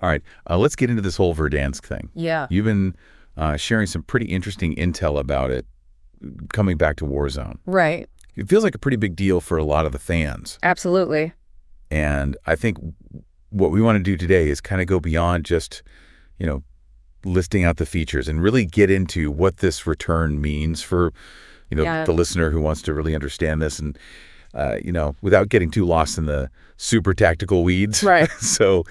All right, let's get into this whole Verdansk thing. Yeah. You've been sharing some pretty interesting intel about it coming back to Warzone. Right. It feels like a pretty big deal for a lot of the fans. Absolutely. And I think what we want to do today is kind of go beyond just, listing out the features and really get into what this return means for, the listener who wants to really understand this and, without getting too lost in the super tactical weeds. Right. So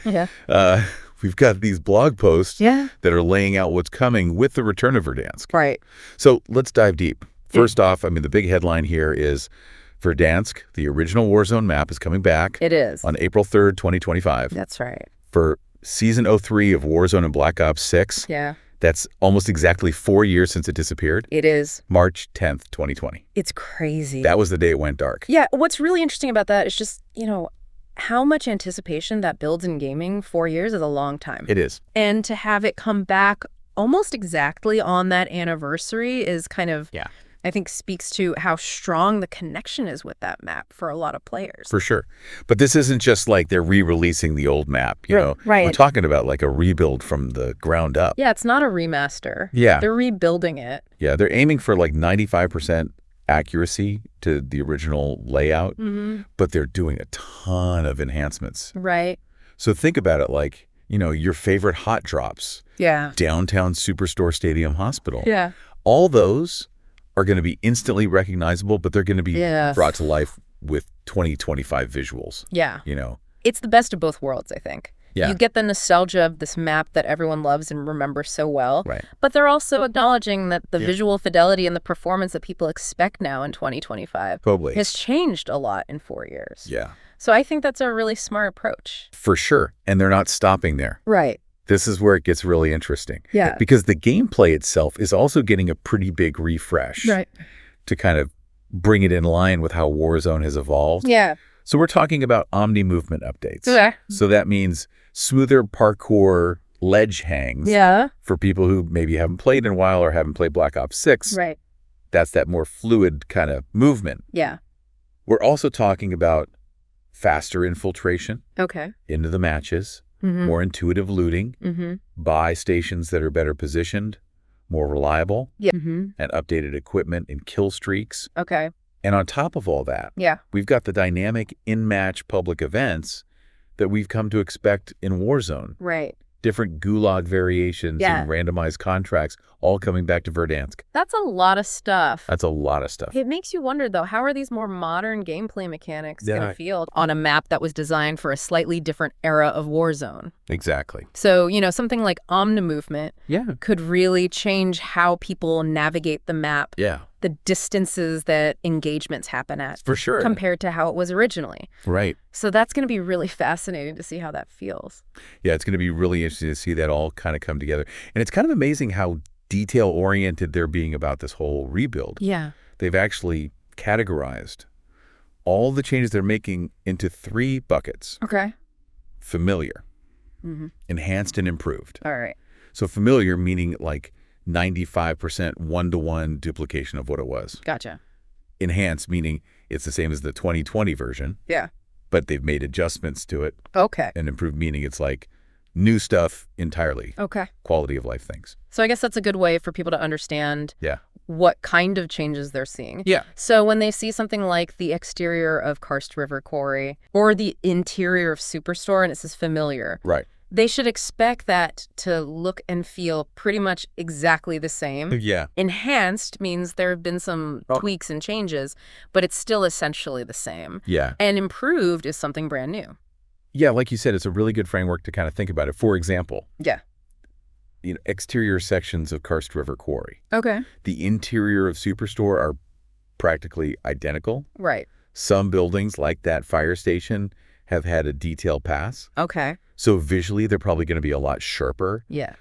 we've got these blog posts that are laying out what's coming with the return of Verdansk. Right. So let's dive deep. First off, the big headline here is Verdansk, the original Warzone map, is coming back. It is. On April 3rd, 2025. That's right. For Season 03 of Warzone and Black Ops 6. Yeah. That's almost exactly 4 years since it disappeared. It is. March 10th, 2020. It's crazy. That was the day it went dark. Yeah. What's really interesting about that is just, how much anticipation that builds in gaming. 4 years is a long time. It is. And to have it come back almost exactly on that anniversary is kind of, I think, speaks to how strong the connection is with that map for a lot of players. For sure. But this isn't just like they're re-releasing the old map, Right. We're talking about like a rebuild from the ground up. Yeah, it's not a remaster. Yeah. They're rebuilding it. Yeah, they're aiming for like 95% accuracy to the original layout, but they're doing a ton of enhancements. Right. So think about it like, your favorite hot drops. Yeah. Downtown Superstore Stadium Hospital. Yeah. All those are going to be instantly recognizable, but they're going to be brought to life with 2025 visuals. Yeah. It's the best of both worlds, I think. Yeah. You get the nostalgia of this map that everyone loves and remembers so well. Right. But they're also acknowledging that the visual fidelity and the performance that people expect now in 2025 has changed a lot in 4 years. Yeah. So I think that's a really smart approach. For sure. And they're not stopping there. Right. This is where it gets really interesting. Yeah. Because the gameplay itself is also getting a pretty big refresh. Right. To kind of bring it in line with how Warzone has evolved. Yeah. So we're talking about omni-movement updates. Okay. So that means smoother parkour ledge hangs. Yeah. For people who maybe haven't played in a while or haven't played Black Ops 6. Right. That's that more fluid kind of movement. Yeah. We're also talking about faster infiltration into the matches. More intuitive looting, buy stations that are better positioned, more reliable, and updated equipment and kill streaks. Okay. And on top of all that, we've got the dynamic in-match public events that we've come to expect in Warzone. Right. Different gulag variations and randomized contracts all coming back to Verdansk. That's a lot of stuff. That's a lot of stuff. It makes you wonder, though, how are these more modern gameplay mechanics going to feel on a map that was designed for a slightly different era of Warzone? Exactly. So, something like omni-movement could really change how people navigate the map. Yeah. The distances that engagements happen at. For sure. Compared to how it was originally. Right. So that's going to be really fascinating to see how that feels. Yeah, it's going to be really interesting to see that all kind of come together. And it's kind of amazing how detail-oriented they're being about this whole rebuild. Yeah. They've actually categorized all the changes they're making into 3 buckets. Okay. Familiar, enhanced, and improved. All right. So familiar meaning like 95% one-to-one duplication of what it was. Gotcha. Enhanced meaning it's the same as the 2020 version. Yeah. But they've made adjustments to it. Okay. And improved meaning it's like new stuff entirely. Okay. Quality of life things. So I guess that's a good way for people to understand what kind of changes they're seeing. Yeah. So when they see something like the exterior of Karst River Quarry or the interior of Superstore and it says familiar. Right. They should expect that to look and feel pretty much exactly the same. Yeah. Enhanced means there have been some tweaks and changes, but it's still essentially the same. Yeah. And improved is something brand new. Yeah, like you said, it's a really good framework to kind of think about it. For example, exterior sections of Karst River Quarry. Okay. The interior of Superstore are practically identical. Right. Some buildings, like that fire station, have had a detail pass. Okay. So visually, they're probably going to be a lot sharper. Yeah.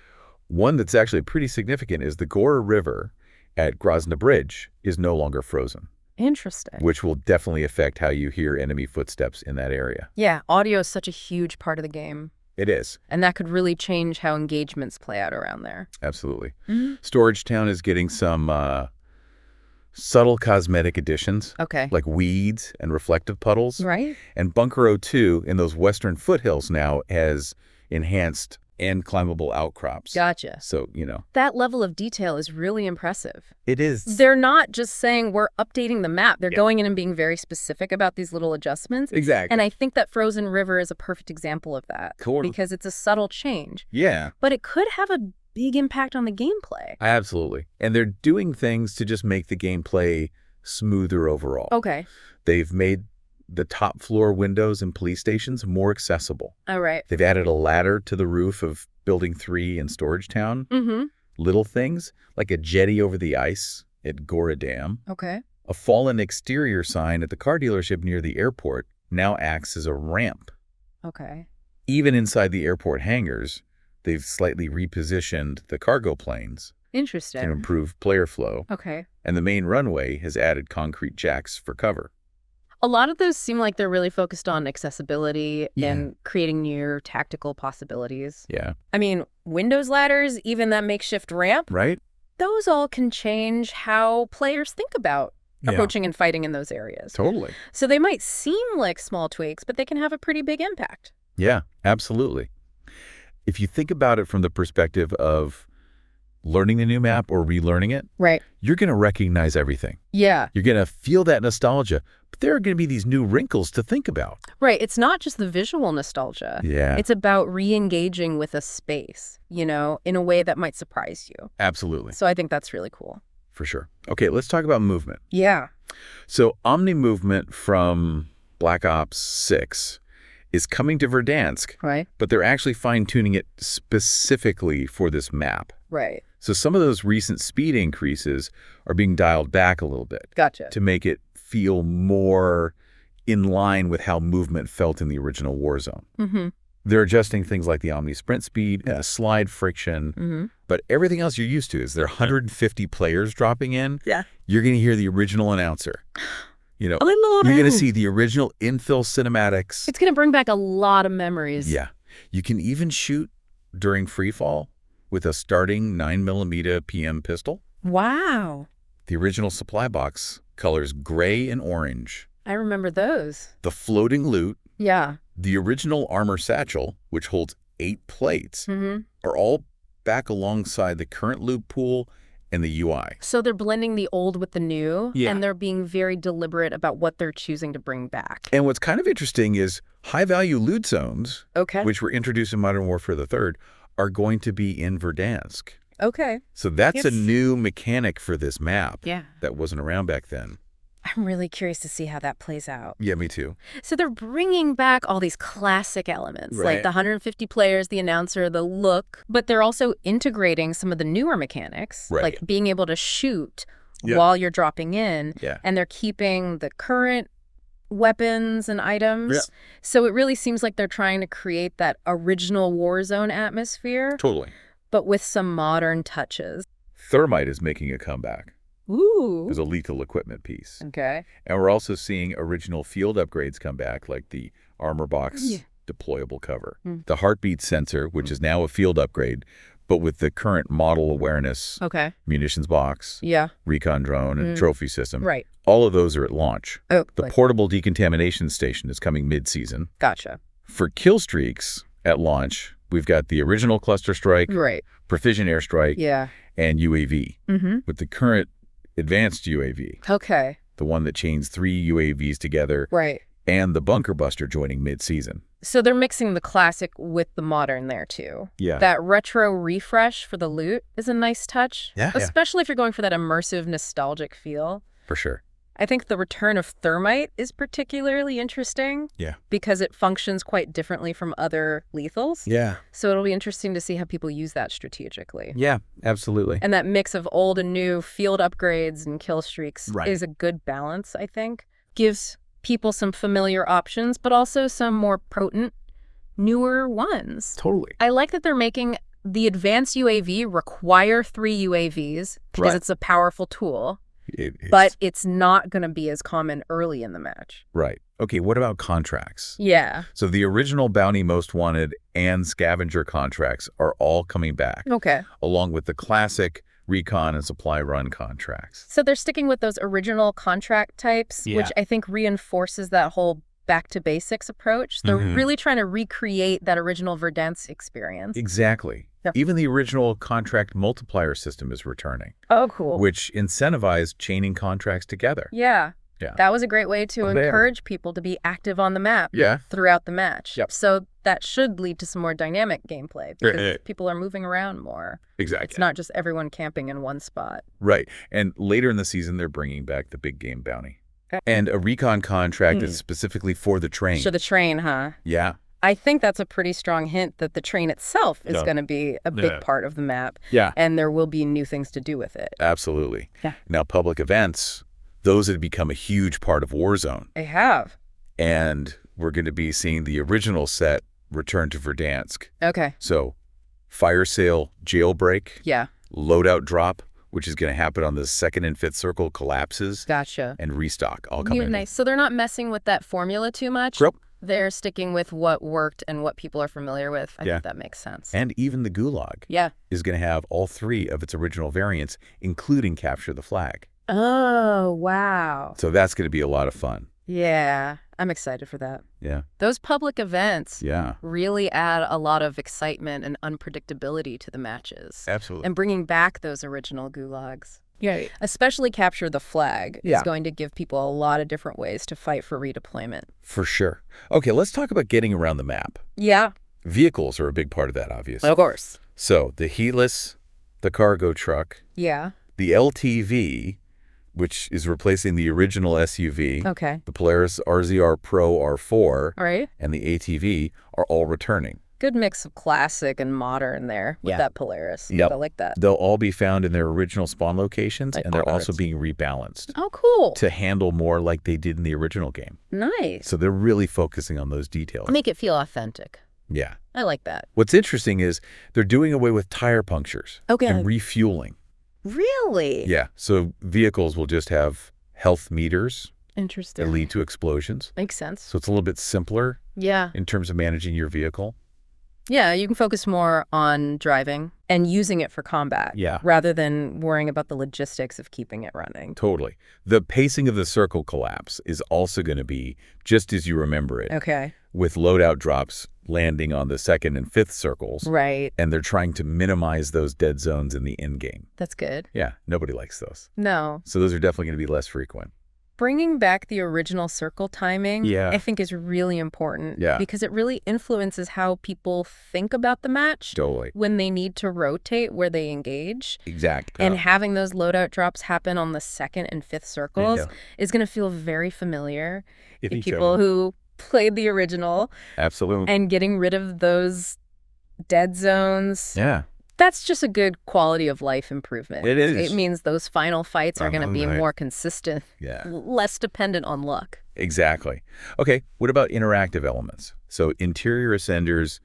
One that's actually pretty significant is the Gora River at Grozny Bridge is no longer frozen. Interesting. Which will definitely affect how you hear enemy footsteps in that area. Yeah, audio is such a huge part of the game. It is. And that could really change how engagements play out around there. Absolutely. Storage Town is getting some subtle cosmetic additions. Okay. Like weeds and reflective puddles. Right. And Bunker 02 in those western foothills now has enhanced and climbable outcrops. Gotcha. So, that level of detail is really impressive. It is. They're not just saying we're updating the map. They're going in and being very specific about these little adjustments. Exactly. And I think that Frozen River is a perfect example of that. Cool. Because it's a subtle change. Yeah. But it could have a big impact on the gameplay. Absolutely. And they're doing things to just make the gameplay smoother overall. Okay. They've made the top floor windows in police stations more accessible. All right. They've added a ladder to the roof of Building 3 in Storage Town. Mm-hmm. Little things like a jetty over the ice at Gora Dam. Okay. A fallen exterior sign at the car dealership near the airport now acts as a ramp. Okay. Even inside the airport hangars, they've slightly repositioned the cargo planes Interesting. to improve player flow. Okay. And the main runway has added concrete jacks for cover. A lot of those seem like they're really focused on accessibility and creating new tactical possibilities. Yeah. I mean, windows ladders, even that makeshift ramp, Right? those all can change how players think about approaching and fighting in those areas. Totally. So they might seem like small tweaks, but they can have a pretty big impact. Yeah, absolutely. If you think about it from the perspective of learning the new map or relearning it, Right. you're going to recognize everything. Yeah. You're going to feel that nostalgia, but there are going to be these new wrinkles to think about. Right. It's not just the visual nostalgia. Yeah. It's about re-engaging with a space, in a way that might surprise you. Absolutely. So I think that's really cool. For sure. Okay, let's talk about movement. Yeah. So Omni-Movement from Black Ops 6 is coming to Verdansk, Right. but they're actually fine-tuning it specifically for this map. Right. So some of those recent speed increases are being dialed back a little bit Gotcha. to make it feel more in line with how movement felt in the original Warzone. Mm-hmm. They're adjusting things like the Omni Sprint speed, slide friction, but everything else you're used to is there are 150 players dropping in. Yeah. You're going to hear the original announcer. You're going to see the original infill cinematics. It's going to bring back a lot of memories. Yeah. You can even shoot during free fall with a starting 9mm PM pistol. Wow. The original supply box colors gray and orange. I remember those. The floating loot, Yeah. the original armor satchel, which holds 8 plates, are all back alongside the current loot pool and the UI. So they're blending the old with the new, Yeah. and they're being very deliberate about what they're choosing to bring back. And what's kind of interesting is high-value loot zones, Okay. which were introduced in Modern Warfare III, are going to be in Verdansk. Okay. So that's a new mechanic for this map Yeah. that wasn't around back then. I'm really curious to see how that plays out. Yeah, me too. So they're bringing back all these classic elements, Right. like the 150 players, the announcer, the look, but they're also integrating some of the newer mechanics, Right. like being able to shoot Yeah. while you're dropping in, Yeah. and they're keeping the current weapons and items. Yeah. So it really seems like they're trying to create that original Warzone atmosphere, Totally. but with some modern touches. Thermite is making a comeback Ooh. as a lethal equipment piece. Okay. And we're also seeing original field upgrades come back, like the armor box deployable cover. The heartbeat sensor, which is now a field upgrade, but with the current model awareness, Okay. munitions box, Yeah. recon drone, and trophy system. Right. All of those are at launch. Oh, The portable decontamination station is coming mid-season. gotcha. For kill streaks at launch, we've got the original cluster strike, Right. precision airstrike, Yeah. and UAV. With the current advanced UAV, Okay. the one that chains 3 UAVs together, Right. and the bunker buster joining mid-season. So they're mixing the classic with the modern there, too. Yeah. That retro refresh for the loot is a nice touch. Yeah. Especially if you're going for that immersive, nostalgic feel. For sure. I think the return of Thermite is particularly interesting. Yeah. Because it functions quite differently from other lethals. Yeah. So it'll be interesting to see how people use that strategically. Yeah, absolutely. And that mix of old and new field upgrades and kill streaks Right. is a good balance, I think. Gives people some familiar options, but also some more potent, newer ones. Totally. I like that they're making the advanced UAV require 3 UAVs because Right. it's a powerful tool, It's, but it's not going to be as common early in the match. right. Okay, what about contracts? Yeah. So the original Bounty Most Wanted and Scavenger contracts are all coming back, Okay. along with the classic recon and supply run contracts. So they're sticking with those original contract types, Yeah. which I think reinforces that whole back to basics approach. They're really trying to recreate that original Verdansk experience. Exactly. Yep. Even the original contract multiplier system is returning. Oh, cool. Which incentivized chaining contracts together. Yeah. That was a great way to encourage people to be active on the map throughout the match. Yep. So that should lead to some more dynamic gameplay because people are moving around more. Exactly. It's not just everyone camping in one spot. Right. And later in the season, they're bringing back the big game bounty. And a recon contract is specifically for the train. So the train, huh? Yeah. I think that's a pretty strong hint that the train itself is going to be a big part of the map. Yeah. And there will be new things to do with it. Absolutely. Yeah. Now, public events, those have become a huge part of Warzone. They have. And we're going to be seeing the original set return to Verdansk. Okay. So, fire sale, jailbreak. Yeah. Loadout drop, which is going to happen on the 2nd and 5th circle, collapses. Gotcha. And restock all coming in. Nice. So they're not messing with that formula too much. Nope. They're sticking with what worked and what people are familiar with. I think that makes sense. And even the Gulag is going to have all 3 of its original variants, including Capture the Flag. Oh, wow. So that's going to be a lot of fun. Yeah. I'm excited for that. Yeah. Those public events really add a lot of excitement and unpredictability to the matches. Absolutely. And bringing back those original gulags. Yeah. Especially Capture the Flag is going to give people a lot of different ways to fight for redeployment. For sure. Okay, let's talk about getting around the map. Yeah. Vehicles are a big part of that, obviously. Of course. So the heatless, the cargo truck, the LTV, which is replacing the original SUV, the Polaris RZR Pro R4, right, and the ATV are all returning. Good mix of classic and modern there with that Polaris. Yep. I like that. They'll all be found in their original spawn locations, and they're also being rebalanced. Oh, cool. To handle more like they did in the original game. Nice. So they're really focusing on those details. Make it feel authentic. Yeah. I like that. What's interesting is they're doing away with tire punctures Okay. and refueling. Really? Yeah. So vehicles will just have health meters Interesting. that lead to explosions. Makes sense. So it's a little bit simpler Yeah. in terms of managing your vehicle. Yeah, you can focus more on driving and using it for combat rather than worrying about the logistics of keeping it running. Totally. The pacing of the circle collapse is also going to be just as you remember it. Okay. With loadout drops landing on the 2nd and 5th circles. Right. And they're trying to minimize those dead zones in the end game. That's good. Yeah, nobody likes those. No. So those are definitely going to be less frequent. Bringing back the original circle timing, Yeah. I think is really important. Yeah. Because it really influences how people think about the match. Totally. When they need to rotate where they engage. Exactly. And having those loadout drops happen on the 2nd and 5th circles is going to feel very familiar to people who played the original. Absolutely. And getting rid of those dead zones. Yeah. That's just a good quality of life improvement. It is. It means those final fights are going to be more consistent, less dependent on luck. Exactly. Okay, what about interactive elements? So interior ascenders,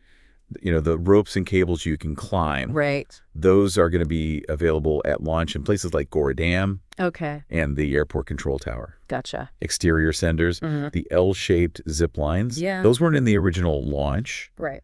you know, the ropes and cables you can climb. Right. Those are going to be available at launch in places like Goradam. Okay. And the airport control tower. Gotcha. Exterior ascenders, the L-shaped zip lines. Yeah. Those weren't in the original launch. Right.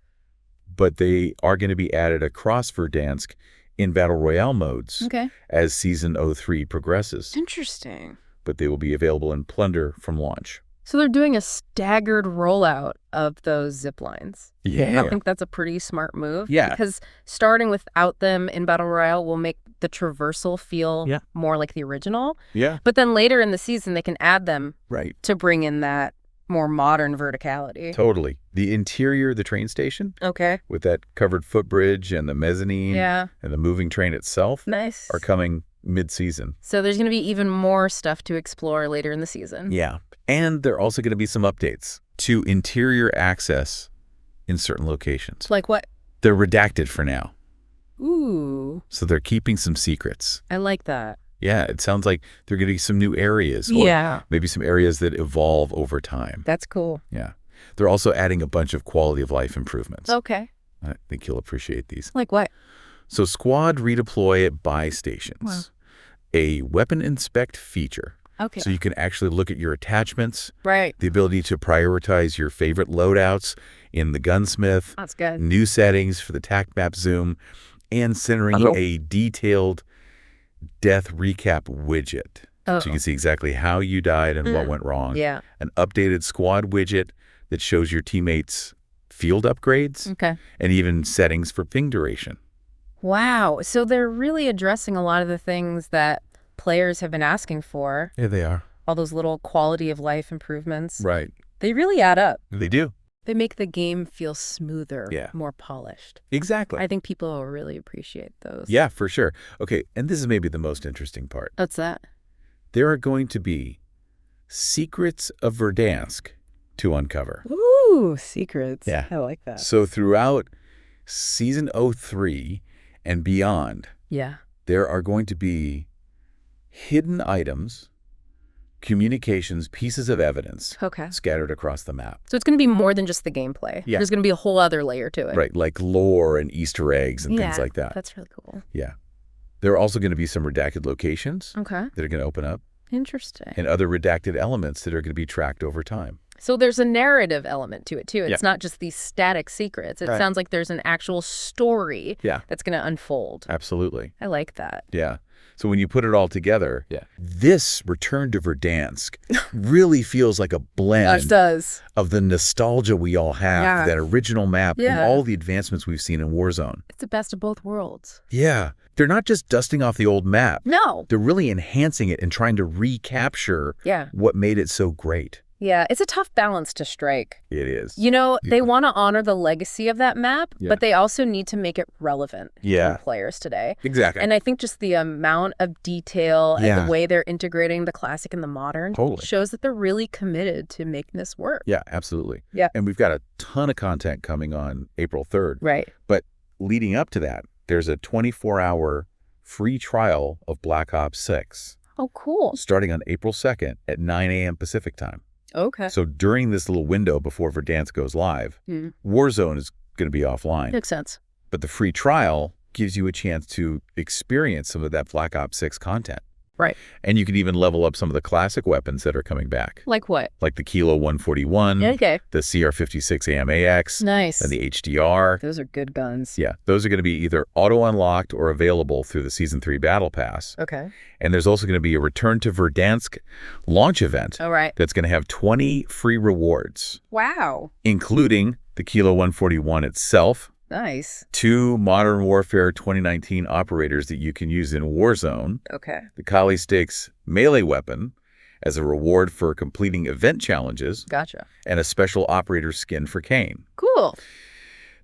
But they are going to be added across Verdansk in Battle Royale modes as Season 03 progresses. Interesting. But they will be available in Plunder from launch. So they're doing a staggered rollout of those zip lines. Yeah. I think that's a pretty smart move. Yeah. Because starting without them in Battle Royale will make the traversal feel more like the original. Yeah. But then later in the season, they can add them right to bring in that more modern verticality. Totally. The interior of the train station. Okay. With that covered footbridge and the mezzanine. Yeah. And the moving train itself. Nice. Are coming mid-season. So there's going to be even more stuff to explore later in the season. Yeah. And there are also going to be some updates to interior access in certain locations. Like what? They're redacted for now. Ooh. So they're keeping some secrets. I like that. Yeah, it sounds like there are going to be some new areas. Or maybe some areas that evolve over time. That's cool. Yeah. They're also adding a bunch of quality of life improvements. Okay. I think you'll appreciate these. Like what? So squad redeploy at buy stations. Wow. A weapon inspect feature. Okay. So you can actually look at your attachments. Right. The ability to prioritize your favorite loadouts in the gunsmith. That's good. New settings for the tac map zoom. And centering a detailed death recap widget. Oh. So you can see exactly how you died and what went wrong. Yeah. An updated squad widget that shows your teammates' field upgrades. Okay. And even settings for ping duration. Wow. So they're really addressing a lot of the things that players have been asking for. Yeah, they are. All those little quality of life improvements. Right. They really add up. They do. They make the game feel smoother, more polished. Exactly. I think people will really appreciate those. Yeah, for sure. Okay, and this is maybe the most interesting part. What's that? There are going to be secrets of Verdansk to uncover. Ooh, secrets. Yeah. I like that. So throughout Season 03 and beyond, there are going to be hidden items, communications, pieces of evidence scattered across the map. So it's going to be more than just the gameplay. Yeah. There's going to be a whole other layer to it. Right, like lore and Easter eggs and things like that. That's really cool. Yeah. There are also going to be some redacted locations that are going to open up. Interesting. And other redacted elements that are going to be tracked over time. So there's a narrative element to it, too. It's not just these static secrets. It sounds like there's an actual story that's going to unfold. Absolutely. I like that. Yeah. So when you put it all together, this Return to Verdansk really feels like a blend of the nostalgia we all have, that original map, and all the advancements we've seen in Warzone. It's the best of both worlds. Yeah. They're not just dusting off the old map. No. They're really enhancing it and trying to recapture what made it so great. Yeah, it's a tough balance to strike. It is. You know, they want to honor the legacy of that map, but they also need to make it relevant to players today. Exactly. And I think just the amount of detail and the way they're integrating the classic and the modern shows that they're really committed to making this work. Yeah, absolutely. Yeah. And we've got a ton of content coming on April 3rd. Right. But leading up to that, there's a 24-hour free trial of Black Ops 6. Oh, cool. Starting on April 2nd at 9 a.m. Pacific time. Okay. So during this little window before Verdansk goes live, Warzone is going to be offline. Makes sense. But the free trial gives you a chance to experience some of that Black Ops 6 content. Right. And you can even level up some of the classic weapons that are coming back. Like what? Like the Kilo 141, the CR56 AMAX, nice, and the HDR. Those are good guns. Yeah. Those are going to be either auto-unlocked or available through the Season 3 Battle Pass. Okay. And there's also going to be a Return to Verdansk launch event. All right. That's going to have 20 free rewards. Wow. Including the Kilo 141 itself. Nice. 2 Modern Warfare 2019 operators that you can use in Warzone. Okay. The Kali Stakes melee weapon as a reward for completing event challenges. Gotcha. And a special operator skin for Kane. Cool.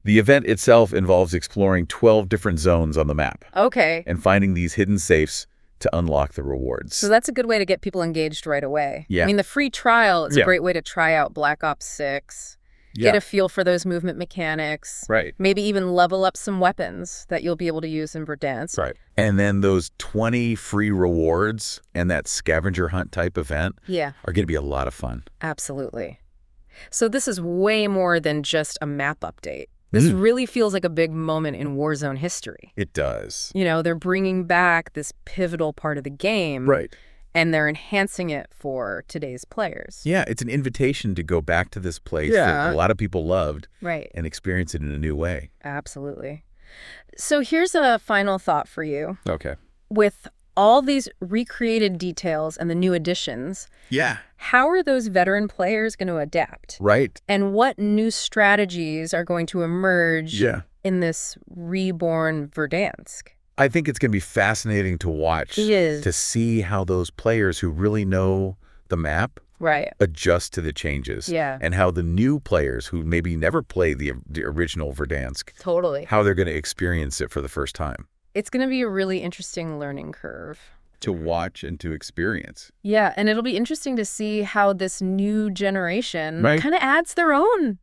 The event itself involves exploring 12 different zones on the map. Okay. And finding these hidden safes to unlock the rewards. So that's a good way to get people engaged right away. Yeah. I mean, the free trial is a great way to try out Black Ops 6. Get a feel for those movement mechanics. Right. Maybe even level up some weapons that you'll be able to use in Verdansk. Right. And then those 20 free rewards and that scavenger hunt type event are going to be a lot of fun. Absolutely. So this is way more than just a map update. This really feels like a big moment in Warzone history. It does. You know, they're bringing back this pivotal part of the game. Right. And they're enhancing it for today's players. Yeah, it's an invitation to go back to this place that a lot of people loved and experience it in a new way. Absolutely. So here's a final thought for you. Okay. With all these recreated details and the new additions, how are those veteran players going to adapt? Right. And what new strategies are going to emerge in this reborn Verdansk? I think it's going to be fascinating to watch, to see how those players who really know the map adjust to the changes. Yeah. And how the new players who maybe never played the original Verdansk, how they're going to experience it for the first time. It's going to be a really interesting learning curve. To watch and to experience. Yeah, and it'll be interesting to see how this new generation kind of adds their own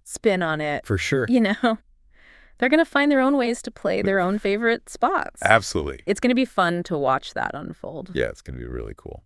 spin on it. For sure. You know? They're going to find their own ways to play their own favorite spots. Absolutely. It's going to be fun to watch that unfold. Yeah, it's going to be really cool.